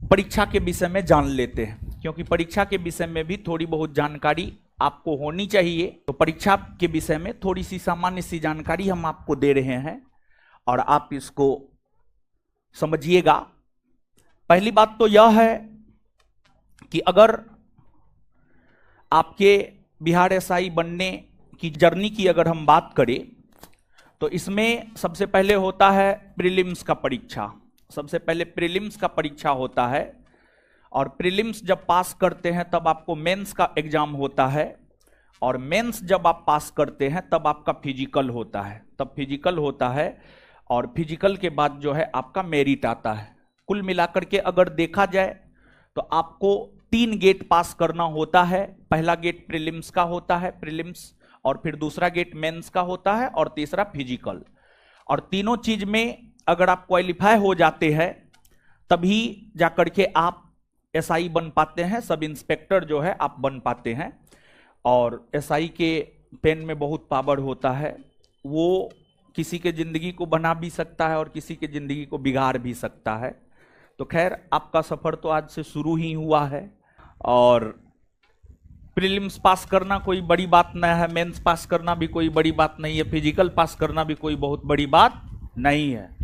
परीक्षा के विषय में जान लेते हैं, क्योंकि परीक्षा के विषय में भी थोड़ी बहुत जानकारी आपको होनी चाहिए। तो परीक्षा के विषय में थोड़ी सी सामान्य सी जानकारी हम आपको दे रहे हैं और आप इसको समझिएगा। पहली बात तो यह है कि अगर आपके बिहार एसआई बनने की जर्नी की अगर हम बात करें तो इसमें सबसे पहले होता है प्रीलिम्स का परीक्षा। सबसे पहले प्रीलिम्स का परीक्षा होता है और प्रीलिम्स जब पास करते हैं तब आपको मेंस का एग्जाम होता है और मेंस जब आप पास करते हैं तब आपका फिजिकल होता है। तब फिजिकल होता है और फिजिकल के बाद जो है आपका मेरिट आता है। कुल मिलाकर के अगर देखा जाए तो आपको 3 गेट पास करना होता है। पहला गेट प्रीलिम्स का होता है, प्रीलिम्स, और फिर दूसरा गेट मेंस का होता है और तीसरा फिजिकल। और तीनों चीज में अगर आप क्वालिफाई हो जाते हैं तभी जाकर के आप एसआई बन पाते हैं, सब इंस्पेक्टर जो है आप बन पाते हैं। और एसआई के पेन में बहुत पावर होता है, वो किसी के जिंदगी को बना भी सकता है और किसी के जिंदगी को बिगाड़ भी सकता है। तो खैर आपका सफर तो आज से शुरू ही हुआ है और प्रीलिम्स पास करना कोई बड़ी बात नहीं है, मेंस पास करना भी कोई बड़ी बात नहीं है, फिजिकल पास करना भी कोई बहुत बड़ी बात नहीं है।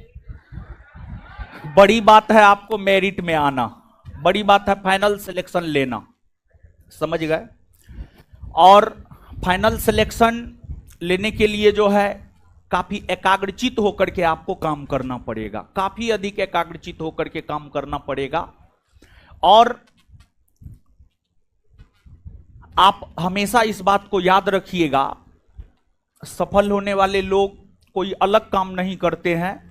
बड़ी बात है आपको मेरिट में आना, बड़ी बात है फाइनल सिलेक्शन लेना, समझ गए। और फाइनल सिलेक्शन लेने के लिए जो है काफी एकाग्रचित होकर के आपको काम करना पड़ेगा, काफी अधिक एकाग्रचित होकर के काम करना पड़ेगा। और आप हमेशा इस बात को याद रखिएगा, सफल होने वाले लोग कोई अलग काम नहीं करते हैं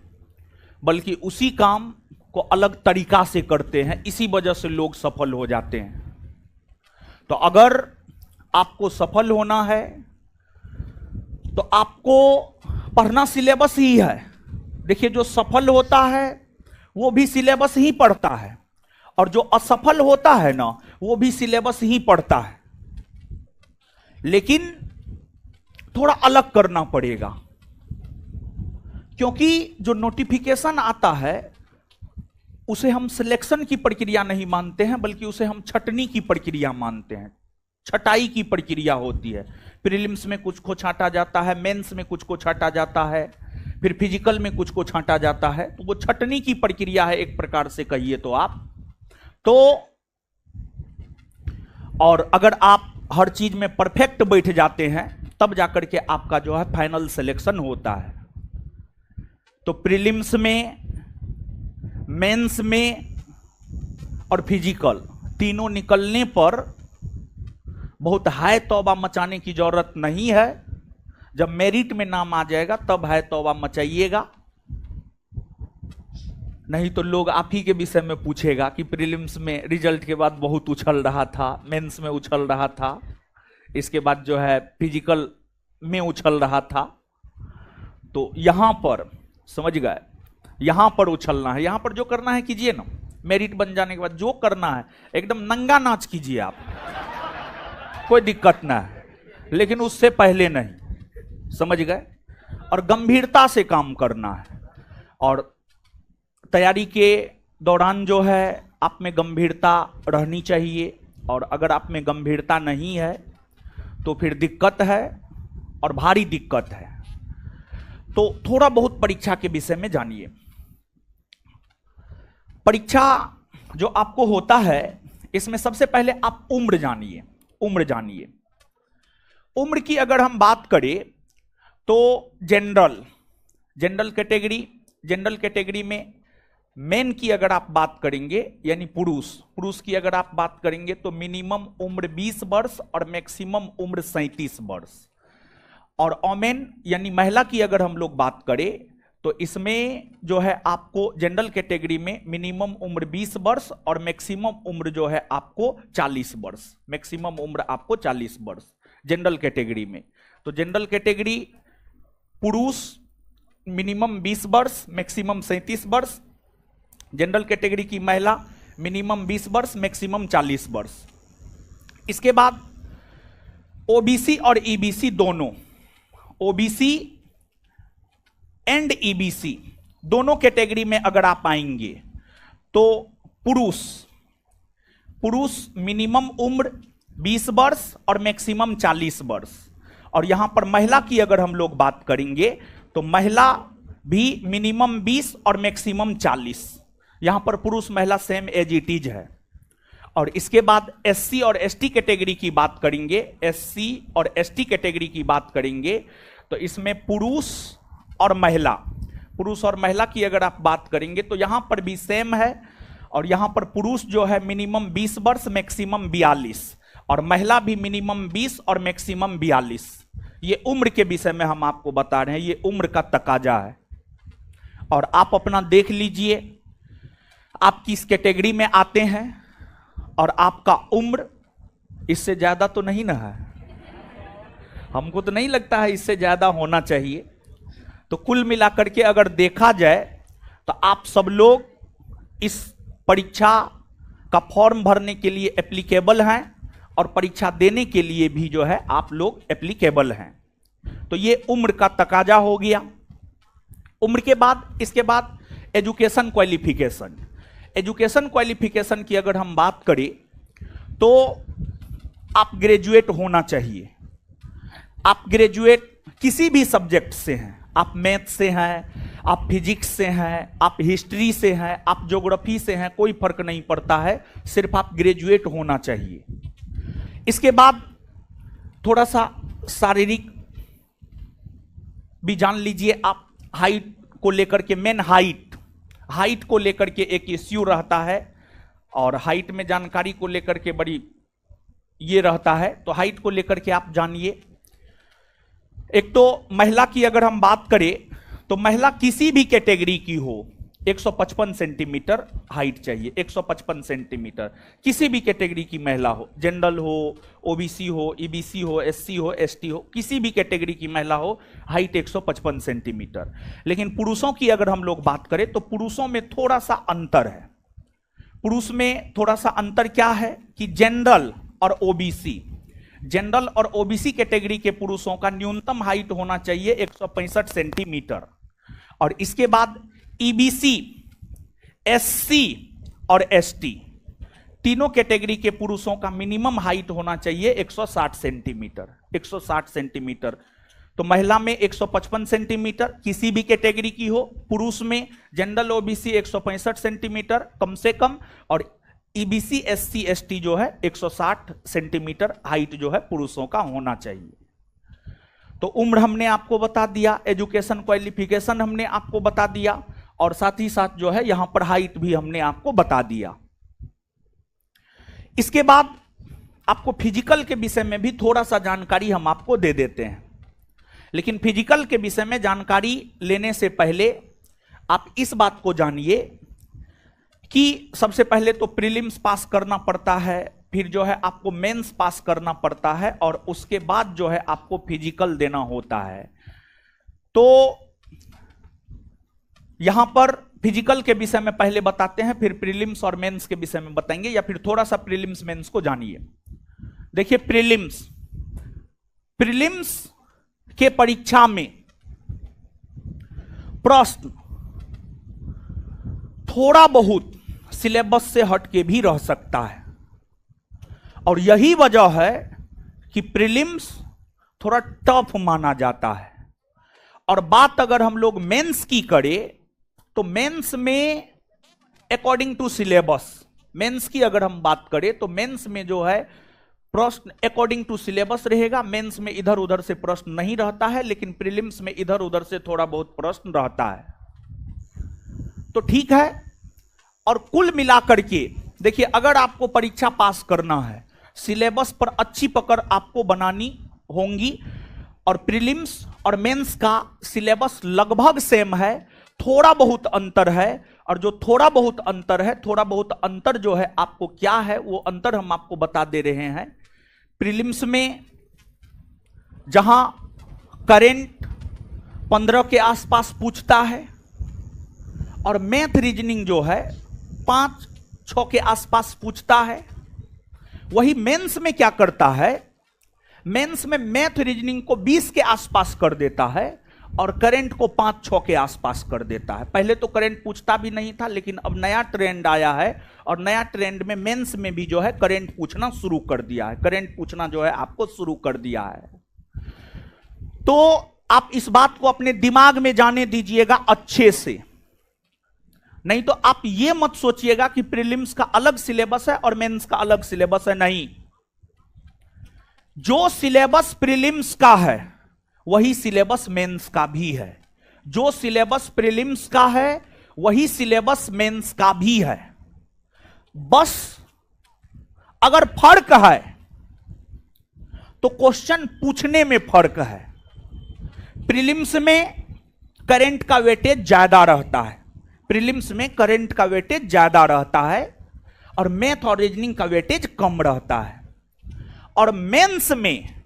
बल्कि उसी काम को अलग तरीका से करते हैं, इसी वजह से लोग सफल हो जाते हैं। तो अगर आपको सफल होना है तो आपको पढ़ना सिलेबस ही है। देखिए, जो सफल होता है वो भी सिलेबस ही पढ़ता है और जो असफल होता है ना वो भी सिलेबस ही पढ़ता है, लेकिन थोड़ा अलग करना पड़ेगा। क्योंकि जो नोटिफिकेशन आता है उसे हम सिलेक्शन की प्रक्रिया नहीं मानते हैं बल्कि उसे हम छटनी की प्रक्रिया मानते हैं, छटाई की प्रक्रिया होती है। प्रीलिम्स में कुछ को छांटा जाता है, मेंस में कुछ को छांटा जाता है, फिर फिजिकल में कुछ को छांटा जाता है। तो वो छटनी की प्रक्रिया है एक प्रकार से कहिए तो आप। तो और अगर आप हर चीज में परफेक्ट बैठ जाते हैं तब जाकर के आपका जो है फाइनल सिलेक्शन होता है। तो प्रीलिम्स में, मेंस में और फिजिकल तीनों निकलने पर बहुत हाय तौबा मचाने की जरूरत नहीं है। जब मेरिट में नाम आ जाएगा तब हाय तौबा मचाइएगा, नहीं तो लोग आप ही के विषय में पूछेगा कि प्रीलिम्स में रिजल्ट के बाद बहुत उछल रहा था, मेंस में उछल रहा था, इसके बाद जो है फिजिकल में उछल रहा था। तो यहां पर समझ गए, यहां पर उछलना है, यहां पर जो करना है कीजिए ना। मेरिट बन जाने के बाद जो करना है एकदम नंगा नाच कीजिए आप, कोई दिक्कत ना है, लेकिन उससे पहले नहीं, समझ गए। और गंभीरता से काम करना है और तैयारी के दौरान जो है आप में गंभीरता रहनी चाहिए। और अगर आप में गंभीरता नहीं है तो फिर दिक्कत है और भारी दिक्कत है। तो थोड़ा बहुत परीक्षा के विषय में जानिए। परीक्षा जो आपको होता है इसमें सबसे पहले आप उम्र जानिए, उम्र जानिए। उम्र की अगर हम बात करें तो जनरल कैटेगरी में मेन की अगर आप बात करेंगे यानी पुरुष की अगर आप बात करेंगे तो मिनिमम उम्र 20 वर्ष और मैक्सिमम उम्र 37 वर्ष। और ओमेन यानी महिला की अगर हम लोग बात करें तो इसमें जो है आपको जनरल कैटेगरी में मिनिमम उम्र 20 वर्ष और मैक्सिमम उम्र जो है आपको 40 वर्ष, मैक्सिमम उम्र आपको 40 वर्ष जनरल कैटेगरी में। तो जनरल कैटेगरी पुरुष मिनिमम 20 वर्ष, मैक्सिमम 37 वर्ष। जनरल कैटेगरी की महिला मिनिमम 20 वर्ष, मैक्सिमम 40 वर्ष। इसके बाद ओबीसी और ईबीसी दोनों, ओबीसी एंड ईबीसी दोनों कैटेगरी में अगर आप आएंगे तो पुरुष पुरुष मिनिमम उम्र 20 वर्ष और मैक्सिमम 40 वर्ष। और यहां पर महिला की अगर हम लोग बात करेंगे तो महिला भी मिनिमम 20 और मैक्सिमम 40। यहां पर पुरुष महिला सेम एज इट इज है। और इसके बाद एससी और एसटी कैटेगरी की बात करेंगे, एससी और एसटी कैटेगरी की बात करेंगे तो इसमें पुरुष और महिला की अगर आप बात करेंगे तो यहां पर भी सेम है। और यहां पर पुरुष जो है मिनिमम 20 वर्ष मैक्सिमम 42 और महिला भी मिनिमम 20 और मैक्सिमम 42। ये उम्र के विषय में हम आपको बता रहे हैं, ये उम्र का तकाजा है। और आप अपना देख लीजिए आप किस कैटेगरी में आते हैं और आपका उम्र इससे ज्यादा तो नहीं ना है, हमको तो नहीं लगता है इससे ज्यादा होना चाहिए। तो कुल मिलाकर के अगर देखा जाए तो आप सब लोग इस परीक्षा का फॉर्म भरने के लिए एप्लीकेबल हैं और परीक्षा देने के लिए भी जो है आप लोग एप्लीकेबल हैं। तो ये उम्र का तकाजा हो गया। उम्र के बाद इसके बाद एजुकेशन क्वालिफिकेशन। एजुकेशन क्वालिफिकेशन की अगर हम बात करें तो आप ग्रेजुएट होना चाहिए। आप ग्रेजुएट किसी भी सब्जेक्ट से हैं, आप मैथ से हैं, आप फिजिक्स से हैं, आप हिस्ट्री से हैं, आप ज्योग्राफी से हैं, कोई फर्क नहीं पड़ता है, सिर्फ आप ग्रेजुएट होना चाहिए। इसके बाद थोड़ा सा शारीरिक भी जान लीजिए आप। हाइट को लेकर के मेन हाइट को लेकर के एक इश्यू रहता है और हाइट में जानकारी को लेकर के बड़ी ये रहता है। तो हाइट को लेकर के आप जानिए। एक तो महिला की अगर हम बात करें तो महिला किसी भी कैटेगरी की हो 155 सेंटीमीटर हाइट चाहिए। 155 सेंटीमीटर किसी भी कैटेगरी की महिला हो, जनरल हो, ओबीसी हो, ईबीसी हो, एससी हो, एसटी हो, किसी भी कैटेगरी की महिला हो, हाइट 155 सेंटीमीटर। लेकिन पुरुषों की अगर हम लोग बात करें तो पुरुषों में थोड़ा सा अंतर है। पुरुष में थोड़ा सा अंतर क्या है कि जनरल और ओबीसी कैटेगरी के पुरुषों का न्यूनतम हाइट होना चाहिए 165 सेंटीमीटर। और इसके बाद ईबीसी, एससी और एसटी तीनों कैटेगरी के पुरुषों का मिनिमम हाइट होना चाहिए 160 सेंटीमीटर। 160 सेंटीमीटर। तो महिला में 155 सेंटीमीटर किसी भी कैटेगरी की हो, पुरुष में जनरल ओबीसी 165 सेंटीमीटर कम से कम, और ईबीसी, एससी, एसटी जो है 160 सेंटीमीटर हाइट जो है पुरुषों का होना चाहिए। तो उम्र हमने आपको बता दिया, एजुकेशन क्वालिफिकेशन हमने आपको बता दिया और साथ ही साथ जो है यहां पर हाइट भी हमने आपको बता दिया। इसके बाद आपको फिजिकल के विषय में भी थोड़ा सा जानकारी हम आपको दे देते हैं। लेकिन फिजिकल के विषय में जानकारी लेने से पहले आप इस बात को जानिए कि सबसे पहले तो प्रीलिम्स पास करना पड़ता है, फिर जो है आपको मेंस पास करना पड़ता है और उसके बाद जो है आपको फिजिकल देना होता है। तो यहां पर फिजिकल के विषय में पहले बताते हैं, फिर प्रीलिम्स और मेंस के विषय में बताएंगे, या फिर थोड़ा सा प्रीलिम्स मेंस को जानिए। देखिए प्रीलिम्स के परीक्षा में प्रश्न थोड़ा बहुत सिलेबस से हटके भी रह सकता है और यही वजह है कि प्रीलिम्स थोड़ा टफ माना जाता है। और बात अगर हम लोग मेंस की करें तो मेंस में अकॉर्डिंग टू सिलेबस, मेंस की अगर हम बात करें तो मेंस में जो है प्रश्न अकॉर्डिंग टू सिलेबस रहेगा। मेंस में इधर उधर से प्रश्न नहीं रहता है, लेकिन प्रीलिम्स में इधर उधर से थोड़ा बहुत प्रश्न रहता है। तो ठीक है। और कुल मिलाकर के देखिए, अगर आपको परीक्षा पास करना है, सिलेबस पर अच्छी पकड़ आपको बनानी होंगी। और प्रीलिम्स और मेंस का सिलेबस लगभग सेम है, थोड़ा बहुत अंतर है। और जो थोड़ा बहुत अंतर है, थोड़ा बहुत अंतर जो है आपको क्या है वो अंतर हम आपको बता दे रहे हैं। प्रीलिम्स में जहां करेंट 15 के आसपास पूछता है और मैथ रीजनिंग जो है 5-6 के आसपास पूछता है, वही मेंस में क्या करता है, मेंस में मैथ रीजनिंग को 20 के आसपास कर देता है और करंट को 5-6 के आसपास कर देता है। पहले तो करंट पूछता भी नहीं था, लेकिन अब नया ट्रेंड आया है और नया ट्रेंड में मेंस में भी जो है करंट पूछना शुरू कर दिया है। करंट पूछना जो है आपको शुरू कर दिया है। तो आप इस बात को अपने दिमाग में जाने दीजिएगा अच्छे से, नहीं तो आप ये मत सोचिएगा कि प्रीलिम्स का अलग सिलेबस है और मेंस का अलग सिलेबस है। नहीं, जो सिलेबस प्रीलिम्स का है वही सिलेबस मेंस का भी है। जो सिलेबस प्रीलिम्स का है वही सिलेबस मेंस का भी है। बस अगर फर्क है तो क्वेश्चन पूछने में फर्क है। प्रीलिम्स में करंट का वेटेज ज्यादा रहता है, प्रीलिम्स में करंट का वेटेज ज्यादा रहता है और मैथ और रीजनिंग का वेटेज कम रहता है। और मेंस में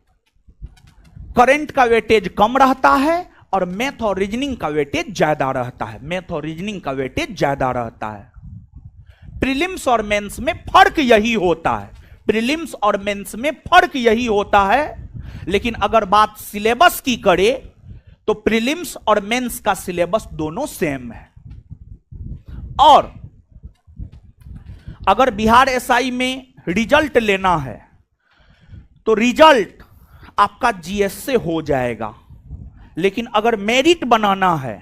करंट का वेटेज कम रहता है और मैथ और रीजनिंग का वेटेज ज्यादा रहता है। मैथ और रीजनिंग का वेटेज ज्यादा रहता है। प्रीलिम्स और मेंस में फर्क यही होता है। प्रीलिम्स और मेंस में फर्क यही होता है। लेकिन अगर बात सिलेबस की करें तो प्रीलिम्स और मेंस का सिलेबस दोनों सेम है। और अगर बिहार एसआई में रिजल्ट लेना है तो रिजल्ट आपका जीएस से हो जाएगा, लेकिन अगर मेरिट बनाना है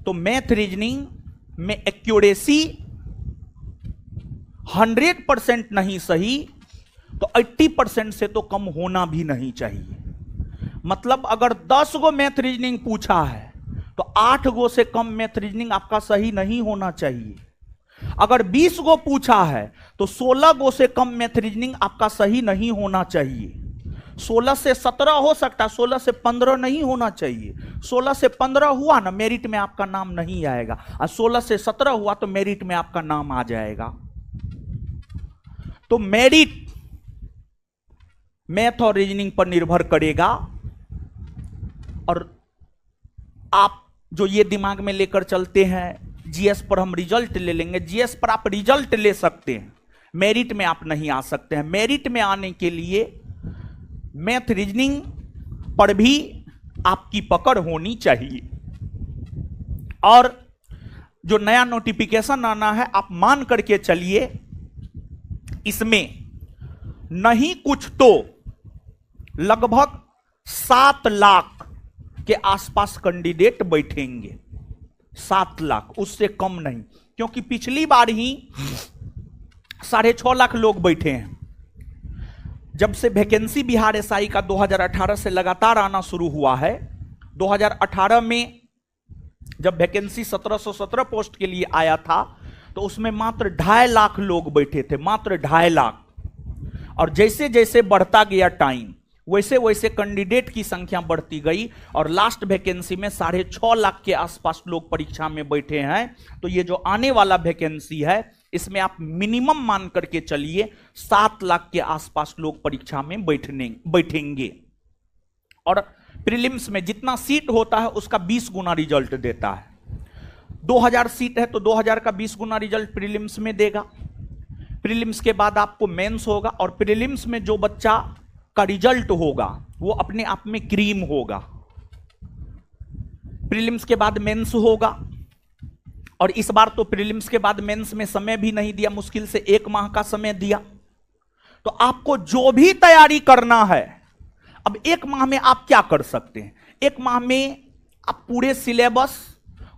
तो मैथ रीजनिंग में एक्यूरेसी 100% नहीं सही तो 80% से तो कम होना भी नहीं चाहिए। मतलब अगर 10 गो मैथ रीजनिंग पूछा है तो 8 गो से कम मैथ रीजनिंग आपका सही नहीं होना चाहिए। अगर 20 गो पूछा है तो 16 गो से कम मैथ रीजनिंग आपका सही नहीं होना चाहिए। 16 से 17 हो सकता है, 16 से 15 नहीं होना चाहिए। 16 से 15 हुआ ना, मेरिट में आपका नाम नहीं आएगा, और 16 से 17 हुआ तो मेरिट में आपका नाम आ जाएगा। तो मेरिट मैथ और रीजनिंग पर निर्भर करेगा। और आप जो ये दिमाग में लेकर चलते हैं जीएस पर हम रिजल्ट ले लेंगे, जीएस पर आप रिजल्ट ले सकते हैं, मेरिट में आप नहीं आ सकते हैं। मेरिट में आने के लिए मैथ रीजनिंग पर भी आपकी पकड़ होनी चाहिए। और जो नया नोटिफिकेशन आना है आप मान करके चलिए, इसमें नहीं कुछ तो लगभग 7 लाख के आसपास कैंडिडेट बैठेंगे। 7 लाख, उससे कम नहीं, क्योंकि पिछली बार ही 6.5 लाख लोग बैठे हैं। जब से वैकेंसी बिहार एसआई का 2018 से लगातार आना शुरू हुआ है, 2018 में जब वैकेंसी 1717 पोस्ट के लिए आया था तो उसमें मात्र 2.5 लाख लोग बैठे थे, मात्र 2.5 लाख। और जैसे जैसे बढ़ता गया टाइम वैसे वैसे कैंडिडेट की संख्या बढ़ती गई और लास्ट वैकेंसी में 6.5 लाख के आसपास लोग परीक्षा में बैठे हैं। तो ये जो आने वाला वैकेंसी है इसमें आप मिनिमम मान करके चलिए 7 लाख के आसपास लोग परीक्षा में बैठेंगे। और प्रीलिम्स में जितना सीट होता है उसका 20 गुना रिजल्ट देता है। 2000 सीट है तो 2000 का 20 गुना रिजल्ट प्रीलिम्स में देगा। प्रीलिम्स के बाद आपको मेंस होगा और प्रीलिम्स में जो बच्चा का रिजल्ट होगा वो अपने आप में क्रीम होगा। प्रीलिम्स के बाद मेंस होगा और इस बार तो प्रीलिम्स के बाद मेंस में समय भी नहीं दिया, मुश्किल से 1 माह का समय दिया। तो आपको जो भी तैयारी करना है, अब 1 माह में आप क्या कर सकते हैं? 1 माह में आप पूरे सिलेबस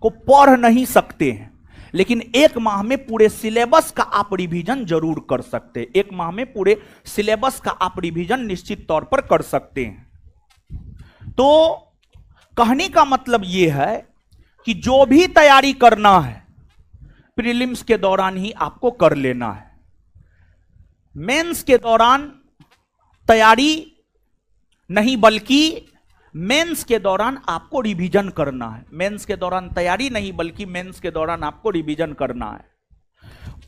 को पढ़ नहीं सकते हैं, लेकिन 1 माह में पूरे सिलेबस का आप रिवीजन जरूर कर सकते हैं। 1 माह में पूरे सिलेबस का आप रिवीजन निश्चित तौर पर कर सकते हैं। तो कहने का मतलब यह है कि जो भी तैयारी करना है प्रीलिम्स के दौरान ही आपको कर लेना है। मेंस के दौरान तैयारी नहीं, बल्कि मेंस के दौरान आपको रिवीजन करना है। मेंस के दौरान तैयारी नहीं बल्कि मेंस के दौरान आपको रिवीजन करना है।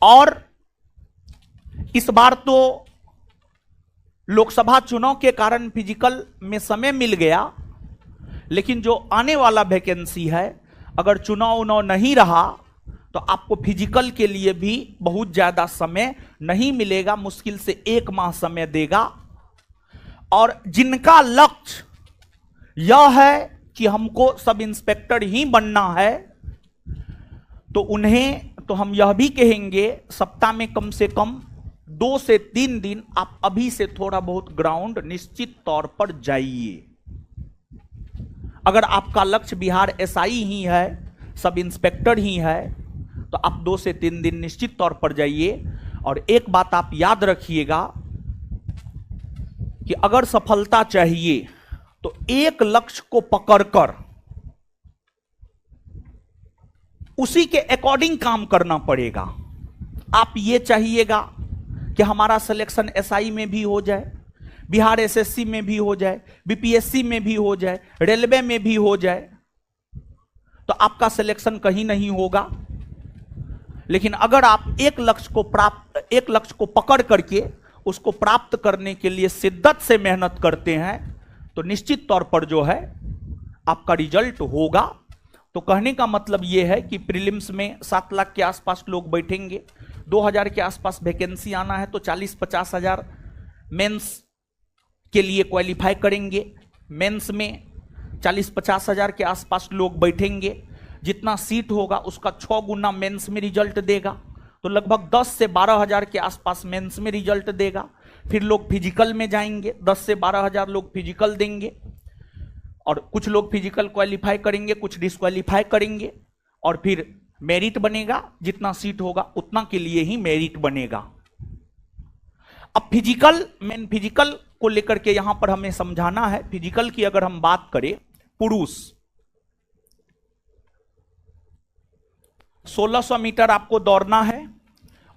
और इस बार तो लोकसभा चुनाव के कारण फिजिकल में समय मिल गया, लेकिन जो आने वाला वैकेंसी है अगर चुनाव नहीं रहा तो आपको फिजिकल के लिए भी बहुत ज्यादा समय नहीं मिलेगा, मुश्किल से 1 माह समय देगा। और जिनका लक्ष्य यह है कि हमको सब इंस्पेक्टर ही बनना है, तो उन्हें तो हम यह भी कहेंगे सप्ताह में कम से कम 2 से 3 दिन आप अभी से थोड़ा बहुत ग्राउंड निश्चित तौर पर जाइए। अगर आपका लक्ष्य बिहार एसआई ही है, सब इंस्पेक्टर ही है, तो आप 2 से 3 दिन निश्चित तौर पर जाइए। और एक बात आप याद रखिएगा कि अगर सफलता चाहिए तो एक लक्ष्य को पकड़कर उसी के अकॉर्डिंग काम करना पड़ेगा। आप ये चाहिएगा कि हमारा सिलेक्शन एसआई में भी हो जाए, बिहार एसएससी में भी हो जाए, बीपीएससी में भी हो जाए, रेलवे में भी हो जाए, तो आपका सिलेक्शन कहीं नहीं होगा। लेकिन अगर आप एक लक्ष्य को पकड़ करके उसको प्राप्त करने के लिए शिद्दत से मेहनत करते हैं तो निश्चित तौर पर जो है आपका रिजल्ट होगा। तो कहने का मतलब यह है कि प्रीलिम्स में 7 लाख के आसपास लोग बैठेंगे, 2000 के आसपास वैकेंसी आना है, तो 40-50 हजार मेंस के लिए क्वालिफाई करेंगे। मेंस में 40-50 हजार के आसपास लोग बैठेंगे, जितना सीट होगा उसका 6 गुना मेंस में रिजल्ट देगा, तो लगभग 10 से 12 हजार के आसपास मेंस में रिजल्ट देगा। फिर लोग फिजिकल में जाएंगे, 10 से 12 हजार लोग फिजिकल देंगे, और कुछ लोग फिजिकल क्वालिफाई करेंगे, कुछ डिस्क्वालीफाई करेंगे, और फिर मेरिट बनेगा। जितना सीट होगा उतना के लिए ही मेरिट बनेगा। अब मेन फिजिकल को लेकर के यहां पर हमें समझाना है। फिजिकल की अगर हम बात करें, पुरुष 1600 मीटर आपको दौड़ना है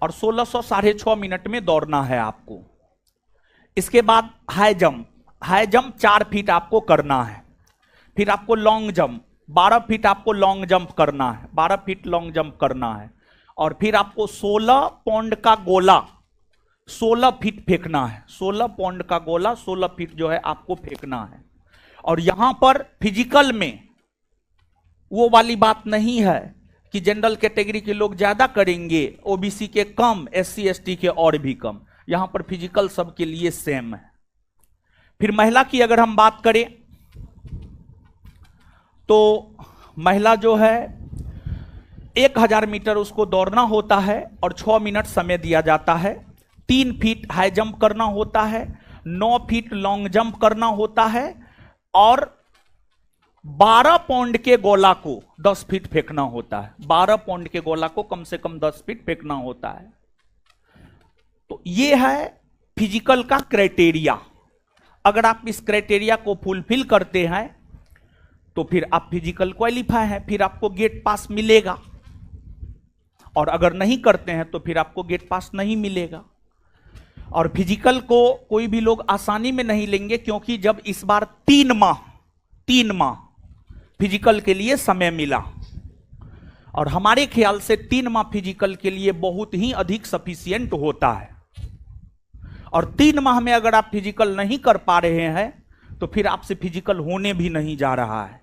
और 1600 6.5 मिनट में दौड़ना है आपको। इसके बाद हाई जंप 4 फीट आपको करना है। फिर आपको लॉन्ग जंप 12 फीट आपको लॉन्ग जंप करना है, 12 फीट लॉन्ग जंप करना है। और फिर आपको 16 पाउंड का गोला 16 फीट फेंकना है। 16 पाउंड का गोला 16 फीट जो है आपको फेंकना है। और यहां पर फिजिकल में वो वाली बात नहीं है कि जनरल कैटेगरी के लोग ज्यादा करेंगे, ओबीसी के कम, एससी एसटी के और भी कम। यहां पर फिजिकल सबके लिए सेम है। फिर महिला की अगर हम बात करें तो महिला जो है 1000 मीटर उसको दौड़ना होता है और 6 मिनट समय दिया जाता है। 3 फीट हाई जंप करना होता है, 9 फीट लॉन्ग जंप करना होता है, और 12 पाउंड के गोला को 10 फीट फेंकना होता है। 12 पाउंड के गोला को कम से कम 10 फीट फेंकना होता है। तो यह है फिजिकल का क्राइटेरिया। अगर आप इस क्राइटेरिया को फुलफिल करते हैं तो फिर आप फिजिकल क्वालिफाई हैं, फिर आपको गेट पास मिलेगा। और अगर नहीं करते हैं तो फिर आपको गेट पास नहीं मिलेगा। और फिजिकल को कोई भी लोग आसानी में नहीं लेंगे, क्योंकि जब इस बार 3 माह फिजिकल के लिए समय मिला, और हमारे ख्याल से 3 माह फिजिकल के लिए बहुत ही अधिक सफिशिएंट होता है। और 3 माह में अगर आप फिजिकल नहीं कर पा रहे हैं तो फिर आपसे फिजिकल होने भी नहीं जा रहा है,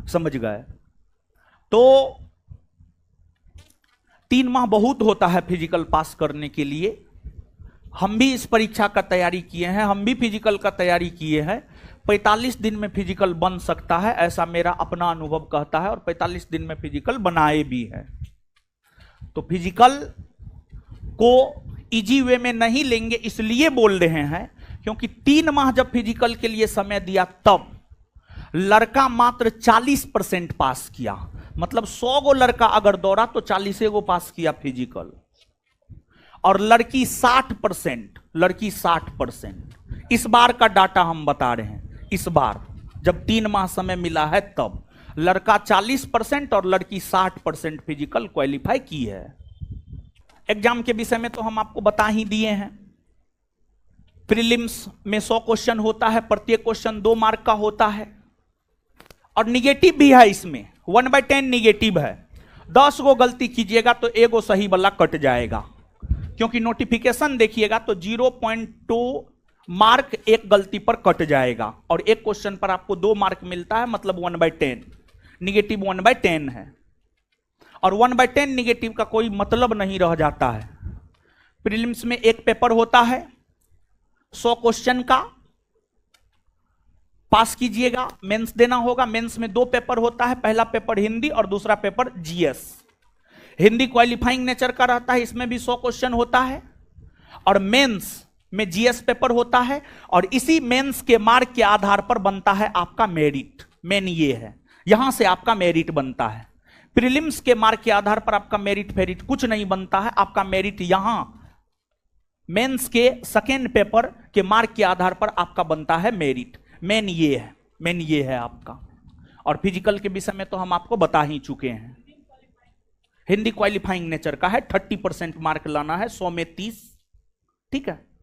समझ गए। तो 3 माह बहुत होता है फिजिकल पास करने के लिए। हम भी इस परीक्षा का तैयारी किए हैं, हम भी फिजिकल का तैयारी किए हैं। 45 दिन में फिजिकल बन सकता है, ऐसा मेरा अपना अनुभव कहता है, और 45 दिन में फिजिकल बनाए भी है। तो फिजिकल को इजी वे में नहीं लेंगे, इसलिए बोल रहे हैं क्योंकि 3 माह जब फिजिकल के लिए समय दिया तब लड़का मात्र 40% पास किया। मतलब 100 गो लड़का अगर दौड़ा तो 40 गो पास किया फिजिकल, और लड़की 60%। इस बार का डाटा हम बता रहे हैं। इस बार जब 3 माह समय मिला है तब लड़का 40% और लड़की 60% फिजिकल क्वालिफाई की है। एग्जाम के विषय में तो हम आपको बता ही दिए हैं। प्रीलिम्स में 100 क्वेश्चन होता है, प्रत्येक क्वेश्चन 2 मार्क का होता है, और निगेटिव भी है। इसमें 1/10 निगेटिव है। 10 गो गलती कीजिएगा तो 1 गो सही वाला कट जाएगा, क्योंकि नोटिफिकेशन देखिएगा तो 0.2 मार्क एक गलती पर कट जाएगा, और एक क्वेश्चन पर आपको 2 मार्क मिलता है, मतलब 1/10 निगेटिव 1/10 है। और 1/10 निगेटिव का कोई मतलब नहीं रह जाता है। प्रीलिम्स में एक पेपर होता है 100 क्वेश्चन का, पास कीजिएगा, मेंस देना होगा। मेंस में 2 पेपर होता है, पहला पेपर हिंदी और दूसरा paper GS. Hindi qualifying nature का रहता है, इसमें भी 100 क्वेश्चन होता है, और मेंस में जीएस पेपर होता है, और इसी मेंस के मार्क के आधार पर बनता है आपका मेरिट। मेन ये है, यहां से आपका मेरिट बनता है। प्रीलिम्स के मार्क के आधार पर आपका मेरिट फेरिट कुछ नहीं बनता है, आपका मेरिट यहां मेंस के सेकेंड पेपर के मार्क के आधार पर आपका बनता है मेरिट। मेन ये है, मेन ये है आपका। और फिजिकल के विषय में तो हम आपको बता ही चुके हैं। हिंदी क्वालिफाइंग नेचर का है, 30% मार्क लाना है, 100 में 30, ठीक है।